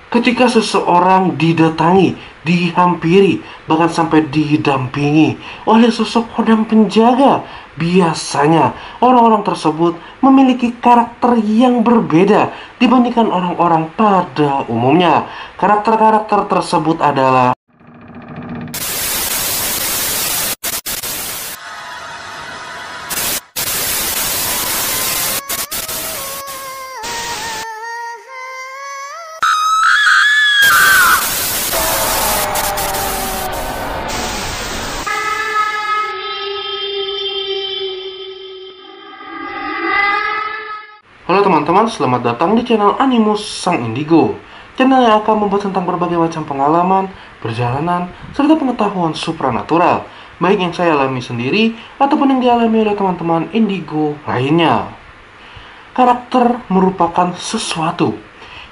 Ketika seseorang didatangi, dihampiri, bahkan sampai didampingi oleh sosok kodam penjaga, biasanya orang-orang tersebut memiliki karakter yang berbeda dibandingkan orang-orang pada umumnya. Karakter-karakter tersebut adalah Halo teman-teman, selamat datang di channel Animus Sang Indigo, channel yang akan membahas tentang berbagai macam pengalaman, perjalanan, serta pengetahuan supranatural, baik yang saya alami sendiri ataupun yang dialami oleh teman-teman Indigo lainnya. Karakter merupakan sesuatu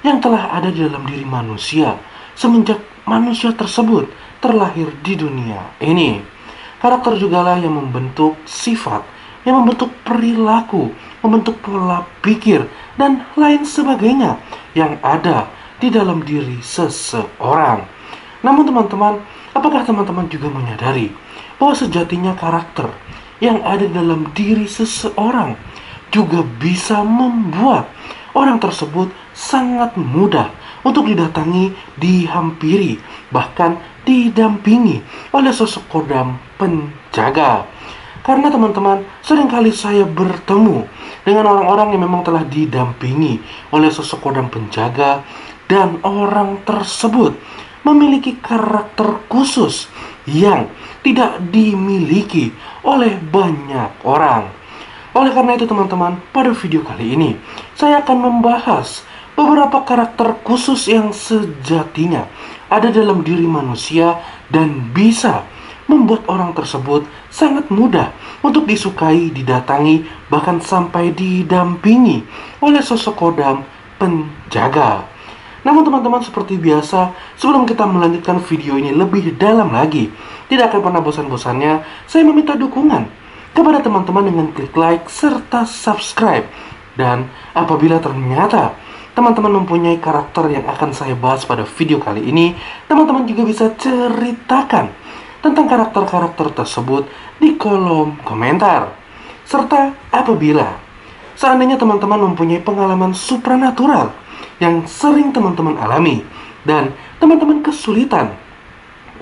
yang telah ada di dalam diri manusia semenjak manusia tersebut terlahir di dunia ini. Karakter jugalah yang membentuk sifat, yang membentuk perilaku, membentuk pola pikir, dan lain sebagainya yang ada di dalam diri seseorang. Namun teman-teman, apakah teman-teman juga menyadari bahwa sejatinya karakter yang ada di dalam diri seseorang juga bisa membuat orang tersebut sangat mudah untuk didatangi, dihampiri, bahkan didampingi oleh sosok kodam penjaga. Karena teman-teman, seringkali saya bertemu dengan orang-orang yang memang telah didampingi oleh sosok kodam penjaga, dan orang tersebut memiliki karakter khusus yang tidak dimiliki oleh banyak orang. Oleh karena itu teman-teman, pada video kali ini saya akan membahas beberapa karakter khusus yang sejatinya ada dalam diri manusia dan bisa membuat orang tersebut sangat mudah untuk disukai, didatangi, bahkan sampai didampingi oleh sosok kodam penjaga. Namun teman-teman, seperti biasa, sebelum kita melanjutkan video ini lebih dalam lagi, tidak akan pernah bosan-bosannya saya meminta dukungan kepada teman-teman dengan klik like serta subscribe. Dan apabila ternyata teman-teman mempunyai karakter yang akan saya bahas pada video kali ini, teman-teman juga bisa ceritakan tentang karakter-karakter tersebut di kolom komentar. Serta apabila seandainya teman-teman mempunyai pengalaman supranatural yang sering teman-teman alami dan teman-teman kesulitan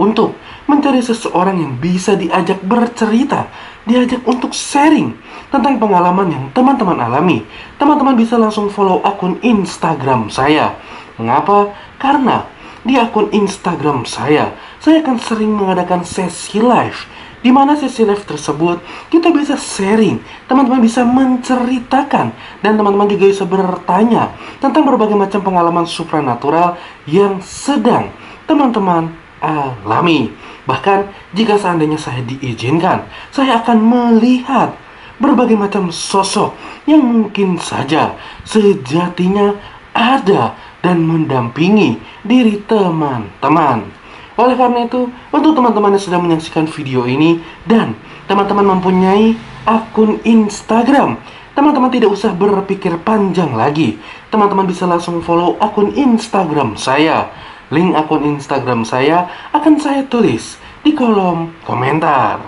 untuk mencari seseorang yang bisa diajak bercerita, diajak untuk sharing tentang pengalaman yang teman-teman alami, teman-teman bisa langsung follow akun Instagram saya. Mengapa? Karena di akun Instagram saya akan sering mengadakan sesi live, di mana sesi live tersebut kita bisa sharing, teman-teman bisa menceritakan, dan teman-teman juga bisa bertanya tentang berbagai macam pengalaman supranatural yang sedang teman-teman alami. Bahkan jika seandainya saya diizinkan, saya akan melihat berbagai macam sosok yang mungkin saja sejatinya ada dan mendampingi diri teman-teman. Oleh karena itu, untuk teman-teman yang sedang menyaksikan video ini dan teman-teman mempunyai akun Instagram, teman-teman tidak usah berpikir panjang lagi. Teman-teman bisa langsung follow akun Instagram saya. Link akun Instagram saya akan saya tulis di kolom komentar.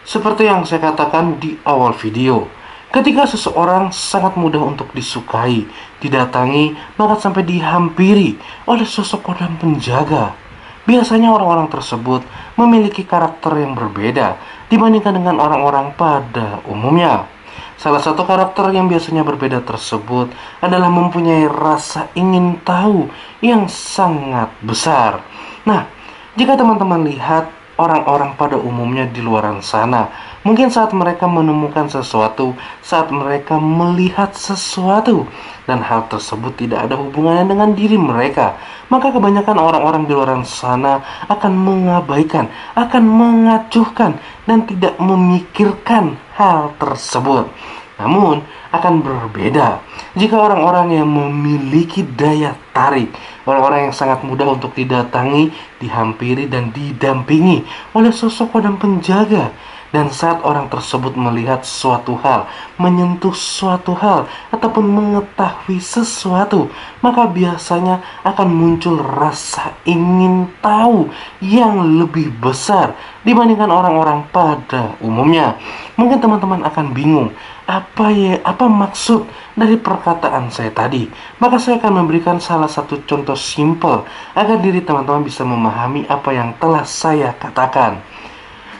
Seperti yang saya katakan di awal video, ketika seseorang sangat mudah untuk disukai, didatangi, bahkan sampai dihampiri oleh sosok kodam penjaga, biasanya orang-orang tersebut memiliki karakter yang berbeda dibandingkan dengan orang-orang pada umumnya. Salah satu karakter yang biasanya berbeda tersebut adalah mempunyai rasa ingin tahu yang sangat besar. Nah, jika teman-teman lihat orang-orang pada umumnya di luaran sana, mungkin saat mereka menemukan sesuatu, saat mereka melihat sesuatu, dan hal tersebut tidak ada hubungannya dengan diri mereka, maka kebanyakan orang-orang di luaran sana akan mengabaikan, akan mengacuhkan, dan tidak memikirkan hal tersebut. Namun, akan berbeda jika orang-orang yang memiliki daya tarik, orang-orang yang sangat mudah untuk didatangi, dihampiri, dan didampingi oleh sosok kodam penjaga, Dan saat orang tersebut melihat suatu hal, menyentuh suatu hal, ataupun mengetahui sesuatu, maka biasanya akan muncul rasa ingin tahu yang lebih besar dibandingkan orang-orang pada umumnya. Mungkin teman-teman akan bingung, apa maksud dari perkataan saya tadi? Maka saya akan memberikan salah satu contoh simpel agar diri teman-teman bisa memahami apa yang telah saya katakan.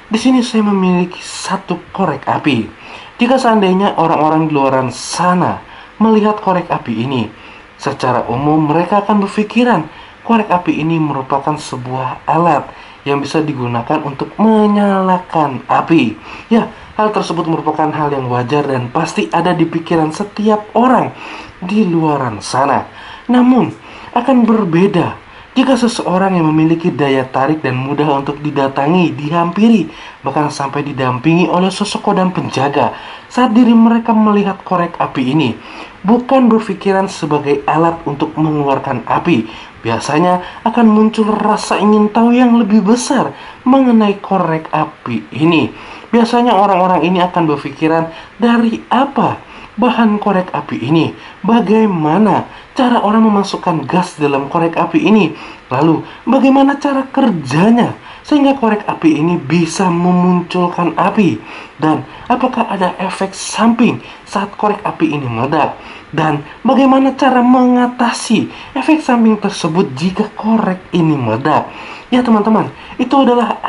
Di sini saya memiliki satu korek api. Jika seandainya orang-orang di luar sana melihat korek api ini, secara umum mereka akan berpikiran korek api ini merupakan sebuah alat yang bisa digunakan untuk menyalakan api. Ya, hal tersebut merupakan hal yang wajar dan pasti ada di pikiran setiap orang di luar sana. Namun, akan berbeda jika seseorang yang memiliki daya tarik dan mudah untuk didatangi, dihampiri, bahkan sampai didampingi oleh sosok kodam penjaga, saat diri mereka melihat korek api ini, bukan berpikiran sebagai alat untuk mengeluarkan api, biasanya akan muncul rasa ingin tahu yang lebih besar mengenai korek api ini. Biasanya orang-orang ini akan berpikiran, dari apa bahan korek api ini? Bagaimana cara orang memasukkan gas dalam korek api ini? Lalu, bagaimana cara kerjanya sehingga korek api ini bisa memunculkan api? Dan apakah ada efek samping saat korek api ini meledak? Dan bagaimana cara mengatasi efek samping tersebut jika korek ini meledak? Ya teman-teman, itu adalah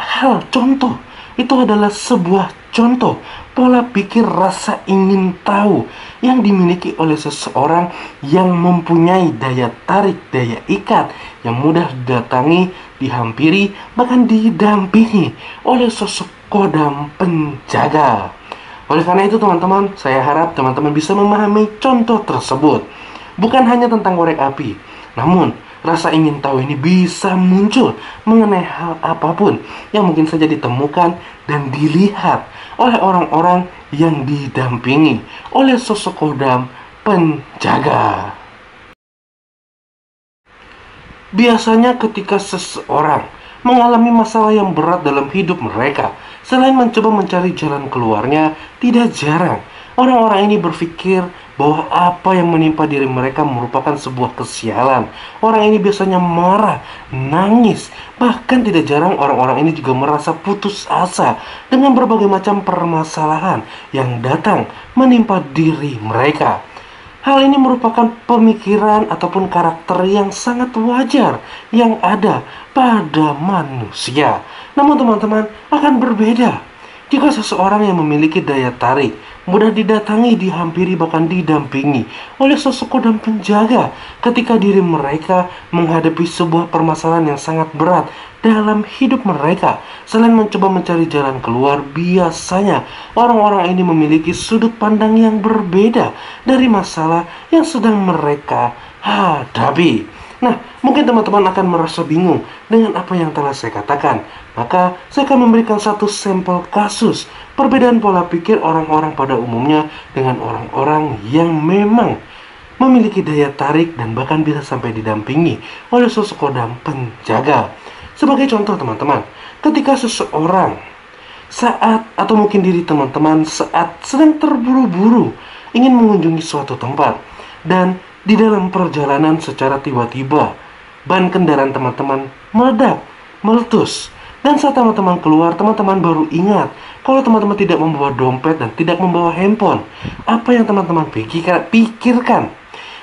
contoh. Itu adalah sebuah contoh pola pikir rasa ingin tahu yang dimiliki oleh seseorang yang mempunyai daya tarik, daya ikat yang mudah didatangi, dihampiri, bahkan didampingi oleh sosok kodam penjaga. Oleh karena itu teman-teman, saya harap teman-teman bisa memahami contoh tersebut. Bukan hanya tentang korek api, namun rasa ingin tahu ini bisa muncul mengenai hal apapun yang mungkin saja ditemukan dan dilihat oleh orang-orang yang didampingi oleh sosok kodam penjaga. Biasanya ketika seseorang mengalami masalah yang berat dalam hidup mereka, selain mencoba mencari jalan keluarnya, tidak jarang orang-orang ini berpikir bahwa apa yang menimpa diri mereka merupakan sebuah kesialan. Orang ini biasanya marah, nangis, bahkan tidak jarang orang-orang ini juga merasa putus asa dengan berbagai macam permasalahan yang datang menimpa diri mereka. Hal ini merupakan pemikiran ataupun karakter yang sangat wajar yang ada pada manusia. Namun teman-teman, akan berbeda jika seseorang yang memiliki daya tarik, mudah didatangi, dihampiri, bahkan didampingi oleh sosok kodam penjaga ketika diri mereka menghadapi sebuah permasalahan yang sangat berat dalam hidup mereka. Selain mencoba mencari jalan keluar, biasanya orang-orang ini memiliki sudut pandang yang berbeda dari masalah yang sedang mereka hadapi. Nah, mungkin teman-teman akan merasa bingung dengan apa yang telah saya katakan. Maka, saya akan memberikan satu sampel kasus perbedaan pola pikir orang-orang pada umumnya dengan orang-orang yang memang memiliki daya tarik dan bahkan bisa sampai didampingi oleh sosok kodam penjaga. Sebagai contoh teman-teman, ketika seseorang atau mungkin diri teman-teman saat sedang terburu-buru ingin mengunjungi suatu tempat, dan di dalam perjalanan secara tiba-tiba ban kendaraan teman-teman meledak, meletus. Dan saat teman-teman keluar, teman-teman baru ingat kalau teman-teman tidak membawa dompet dan tidak membawa handphone. Apa yang teman-teman pikirkan?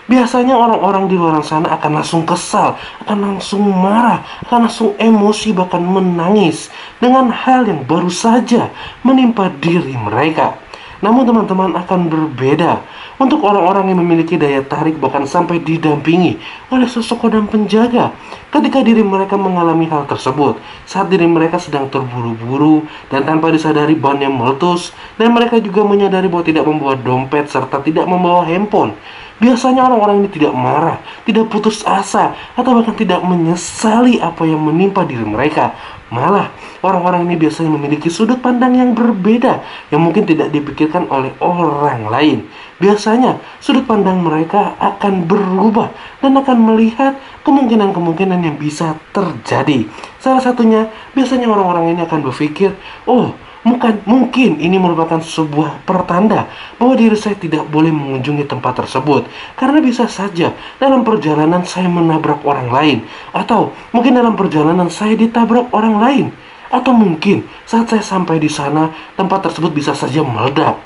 Biasanya orang-orang di luar sana akan langsung kesal, akan langsung marah, akan langsung emosi, bahkan menangis dengan hal yang baru saja menimpa diri mereka. Namun teman-teman akan berbeda untuk orang-orang yang memiliki daya tarik bahkan sampai didampingi oleh sosok kodam penjaga. Ketika diri mereka mengalami hal tersebut, saat diri mereka sedang terburu-buru dan tanpa disadari bannya meletus, dan mereka juga menyadari bahwa tidak membawa dompet serta tidak membawa handphone, biasanya orang-orang ini tidak marah, tidak putus asa, atau bahkan tidak menyesali apa yang menimpa diri mereka. Malah, orang-orang ini biasanya memiliki sudut pandang yang berbeda yang mungkin tidak dipikirkan oleh orang lain. Biasanya, sudut pandang mereka akan berubah dan akan melihat kemungkinan-kemungkinan yang bisa terjadi. Salah satunya, biasanya orang-orang ini akan berpikir, oh, Mungkin ini merupakan sebuah pertanda bahwa diri saya tidak boleh mengunjungi tempat tersebut, karena bisa saja dalam perjalanan saya menabrak orang lain, atau mungkin dalam perjalanan saya ditabrak orang lain, atau mungkin saat saya sampai di sana tempat tersebut bisa saja meledak,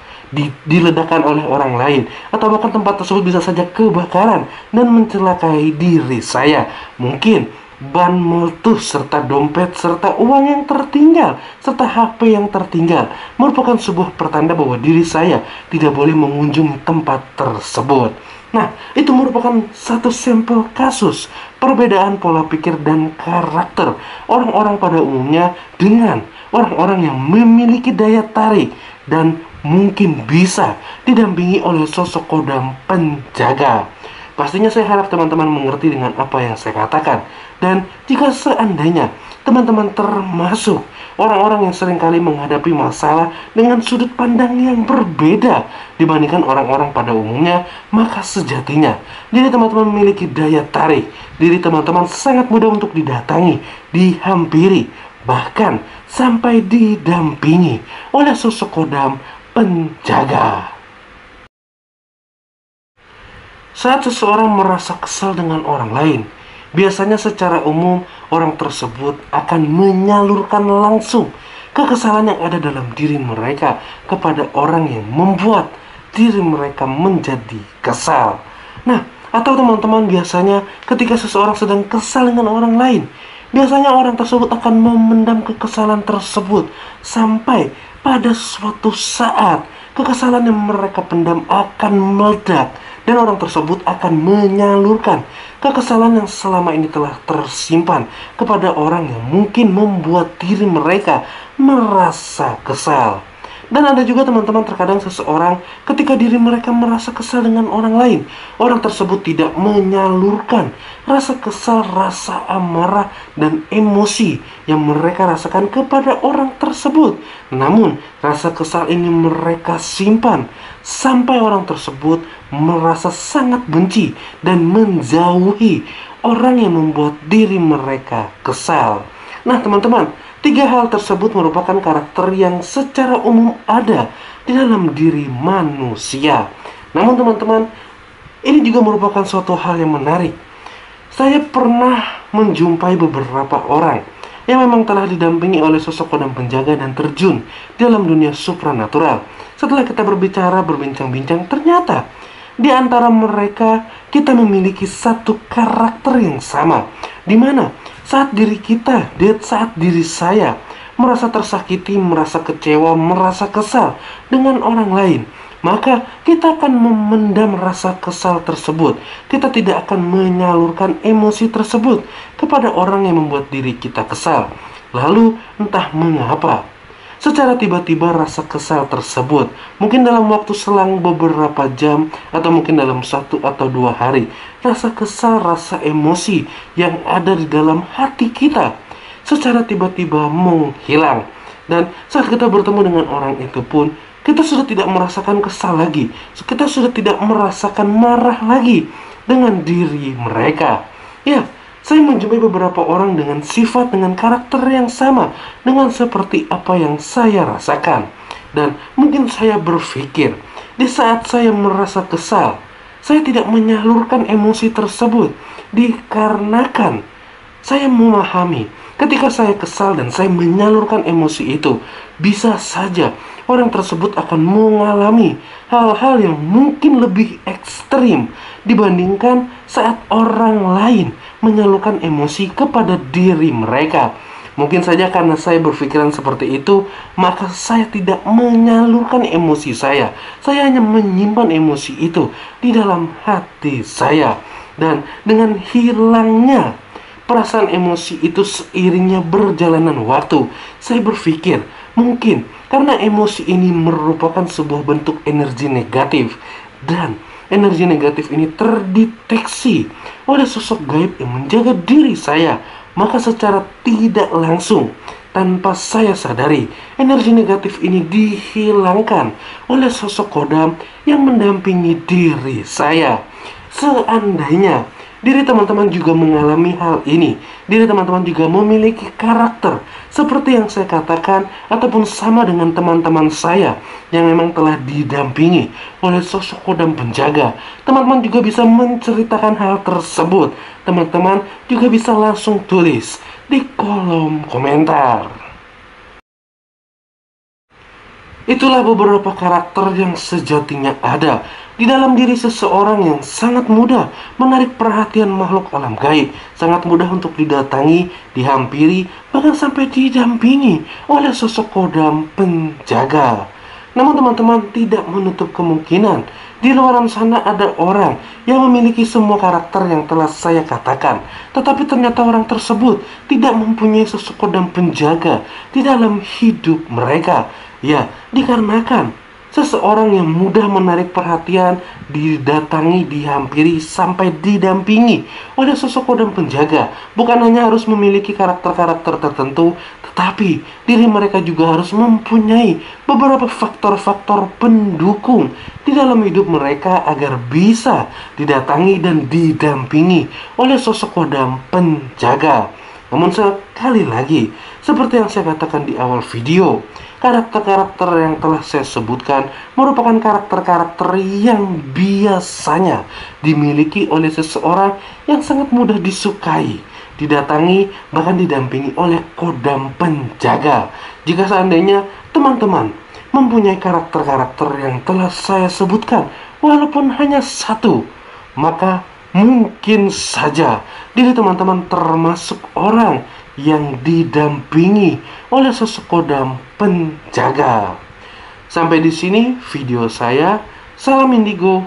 diledakkan oleh orang lain, atau bahkan tempat tersebut bisa saja kebakaran dan mencelakai diri saya. Mungkin ban meletus, serta dompet, serta uang yang tertinggal, serta HP yang tertinggal merupakan sebuah pertanda bahwa diri saya tidak boleh mengunjungi tempat tersebut. Nah, itu merupakan satu sampel kasus perbedaan pola pikir dan karakter orang-orang pada umumnya dengan orang-orang yang memiliki daya tarik dan mungkin bisa didampingi oleh sosok kodam penjaga. Pastinya saya harap teman-teman mengerti dengan apa yang saya katakan. Dan jika seandainya teman-teman termasuk orang-orang yang seringkali menghadapi masalah dengan sudut pandang yang berbeda dibandingkan orang-orang pada umumnya, maka sejatinya diri teman-teman memiliki daya tarik. Diri teman-teman sangat mudah untuk didatangi, dihampiri, bahkan sampai didampingi oleh sosok kodam penjaga. Saat seseorang merasa kesal dengan orang lain, biasanya secara umum orang tersebut akan menyalurkan langsung kekesalan yang ada dalam diri mereka kepada orang yang membuat diri mereka menjadi kesal. Nah, atau teman-teman biasanya ketika seseorang sedang kesal dengan orang lain, biasanya orang tersebut akan memendam kekesalan tersebut sampai pada suatu saat kekesalan yang mereka pendam akan meledak, dan orang tersebut akan menyalurkan kekesalan yang selama ini telah tersimpan kepada orang yang mungkin membuat diri mereka merasa kesal. Dan ada juga teman-teman, terkadang seseorang ketika diri mereka merasa kesal dengan orang lain, orang tersebut tidak menyalurkan rasa kesal, rasa amarah, dan emosi yang mereka rasakan kepada orang tersebut. Namun, rasa kesal ini mereka simpan sampai orang tersebut merasa sangat benci dan menjauhi orang yang membuat diri mereka kesal. Nah teman-teman, 3 hal tersebut merupakan karakter yang secara umum ada di dalam diri manusia. Namun teman-teman, ini juga merupakan suatu hal yang menarik. Saya pernah menjumpai beberapa orang yang memang telah didampingi oleh sosok kodam penjaga dan terjun dalam dunia supranatural. Setelah kita berbincang-bincang, ternyata di antara mereka kita memiliki satu karakter yang sama, di mana saat diri saya merasa tersakiti, merasa kecewa, merasa kesal dengan orang lain, maka kita akan memendam rasa kesal tersebut. Kita tidak akan menyalurkan emosi tersebut kepada orang yang membuat diri kita kesal. Lalu entah mengapa, secara tiba-tiba rasa kesal tersebut, mungkin dalam waktu selang beberapa jam, atau mungkin dalam 1 atau 2 hari, rasa kesal, rasa emosi yang ada di dalam hati kita secara tiba-tiba menghilang. Dan saat kita bertemu dengan orang itu pun, kita sudah tidak merasakan kesal lagi, kita sudah tidak merasakan marah lagi dengan diri mereka. Ya, saya menjumpai beberapa orang dengan sifat, dengan karakter yang sama dengan seperti apa yang saya rasakan. Dan mungkin saya berpikir, di saat saya merasa kesal, saya tidak menyalurkan emosi tersebut, dikarenakan saya memahami ketika saya kesal dan saya menyalurkan emosi itu, bisa saja orang tersebut akan mengalami hal-hal yang mungkin lebih ekstrim dibandingkan saat orang lain menyalurkan emosi kepada diri mereka. Mungkin saja karena saya berpikiran seperti itu, maka saya tidak menyalurkan emosi saya. Saya hanya menyimpan emosi itu di dalam hati saya. Dan dengan hilangnya perasaan emosi itu seiringnya berjalanan waktu, saya berpikir mungkin karena emosi ini merupakan sebuah bentuk energi negatif, dan energi negatif ini terdeteksi oleh sosok gaib yang menjaga diri saya, maka secara tidak langsung, tanpa saya sadari, energi negatif ini dihilangkan oleh sosok kodam yang mendampingi diri saya. Seandainya Diri teman-teman juga mengalami hal ini. Diri teman-teman juga memiliki karakter seperti yang saya katakan, ataupun sama dengan teman-teman saya yang memang telah didampingi oleh sosok kodam penjaga. Teman-teman juga bisa menceritakan hal tersebut. Teman-teman juga bisa langsung tulis di kolom komentar. Itulah beberapa karakter yang sejatinya ada di dalam diri seseorang yang sangat mudah menarik perhatian makhluk alam gaib, sangat mudah untuk didatangi, dihampiri, bahkan sampai didampingi oleh sosok kodam penjaga. Namun teman-teman tidak menutup kemungkinan di luar sana ada orang yang memiliki semua karakter yang telah saya katakan, tetapi ternyata orang tersebut tidak mempunyai sosok kodam penjaga di dalam hidup mereka. Ya, dikarenakan seseorang yang mudah menarik perhatian, didatangi, dihampiri, sampai didampingi oleh sosok kodam penjaga, bukan hanya harus memiliki karakter-karakter tertentu, tetapi diri mereka juga harus mempunyai beberapa faktor-faktor pendukung di dalam hidup mereka agar bisa didatangi dan didampingi oleh sosok kodam penjaga. Namun sekali lagi, seperti yang saya katakan di awal video, karakter-karakter yang telah saya sebutkan merupakan karakter-karakter yang biasanya dimiliki oleh seseorang yang sangat mudah disukai, didatangi, bahkan didampingi oleh kodam penjaga. Jika seandainya teman-teman mempunyai karakter-karakter yang telah saya sebutkan, walaupun hanya satu, maka mungkin saja diri teman-teman termasuk orang yang didampingi oleh sosok kodam penjaga. Sampai di sini video saya. Salam Indigo.